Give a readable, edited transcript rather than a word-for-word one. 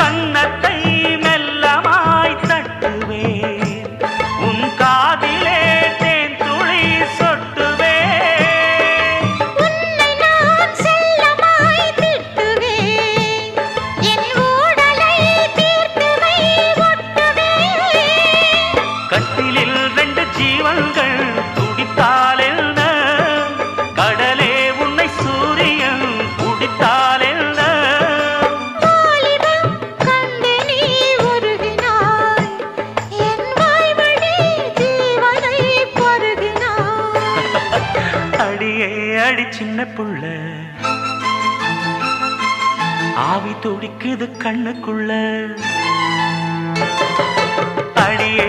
கன்னத்தை மெல்லமாய் தட்டுவேன், உன் காதிலே தேன் துளி சொட்டுவேன். உன்னை நான் செல்லமாய் திட்டுவேன், என் ஊடலை தீர்த்துவை ஒட்டுவேன். கட்டிலில் 2 ஜீவன்கள் துடித்தால் என்ன, கடலே உன்னை சூரியன் குடித்தால் என்ன. வாலிபம் கண்டு நீ உருகினாய், என் வாய்வழி ஜீவனை பருகினாய். அடியே அடி சின்ன புள்ள, ஆவி துடிக்குது கண்ணுக்குள்ள. அடியே